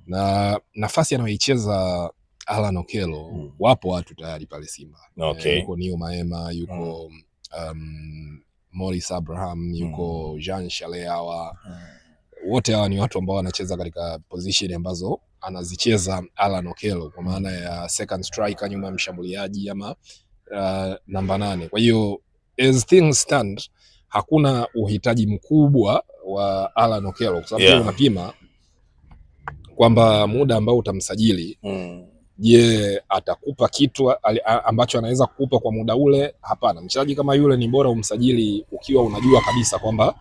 na nafasi anayoicheza Alan Okello wapo watu tayari pale Simba. Yuko Neo Maema, yuko Morris Abraham, yuko Jean Shaleawa. Wote hawa ni watu ambao wanacheza katika position ambazo anazicheza Alan Okello, kwa maana ya second striker nyuma ya mshambuliaji ama namba 8. Kwa hiyo as things stand hakuna uhitaji mkubwa wa Alan Okello, kwa sababu unapima kwamba muda ambao utamsajili je, atakupa kitu ambacho anaweza kukupa kwa muda ule? Hapana. Mchezaji kama yule ni bora umsajili ukiwa unajua kabisa kwamba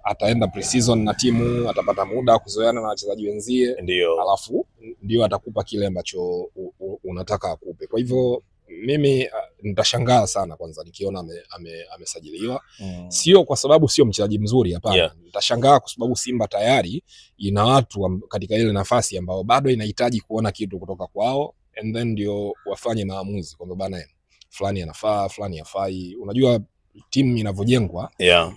ataenda pre-season na timu, atapata muda kuzoeana na wachezaji wenzie, alafu ndio atakupa kile ambacho unataka akupe. Kwa hivyo mimi nitashangaa sana kwanza nikiona amesajiliwa. Sio kwa sababu sio mchezaji mzuri, hapana. Nitashangaa kwa sababu Simba tayari ina watu katika ile nafasi ambao bado inahitaji kuona kitu kutoka kwao, and then ndio wafanye maamuzi kwamba bana fulani anafaa, fulani hafai. Unajua timu inavyojengwa,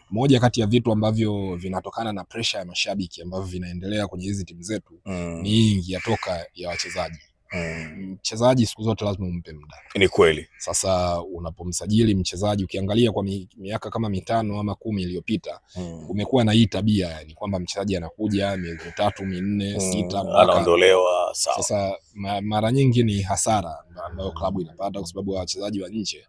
moja kati ya vitu ambavyo vinatokana na pressure ya mashabiki ambavyo vinaendelea kwenye hizi timu zetu ni hii yatoka ya wachezaji. Mchezaji siku zote lazima umpe muda. Ni kweli. Sasa unapomsajili mchezaji, ukiangalia kwa miaka kama 5 ama 10 iliyopita, umekuwa na hii tabia, yani kwamba mchezaji anakuja miezi 3, 4, 6 anaondolewa. Sasa mara nyingi ni hasara ambayo klabu inapata, kwa sababu wachezaji wa nje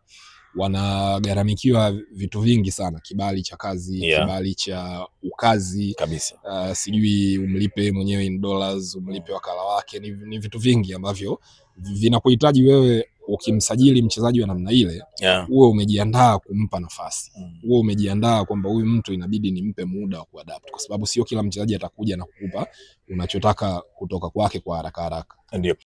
wanagharamikiwa vitu vingi sana, kibali cha kazi, kibali cha ukazi kabisa. Sijui umlipe mwenyewe in dollars, umlipe wakala wake, ni vitu vingi ambavyo vinakuhitaji wewe ukimsajili mchezaji wa namna ile, uwe umejiandaa kumpa nafasi. Uwe umejiandaa kwamba huyu mtu inabidi nimpe muda wa kuadapt, kwa sababu sio kila mchezaji atakuja na kukupa unachotaka kutoka kwake kwa haraka haraka. Ndio.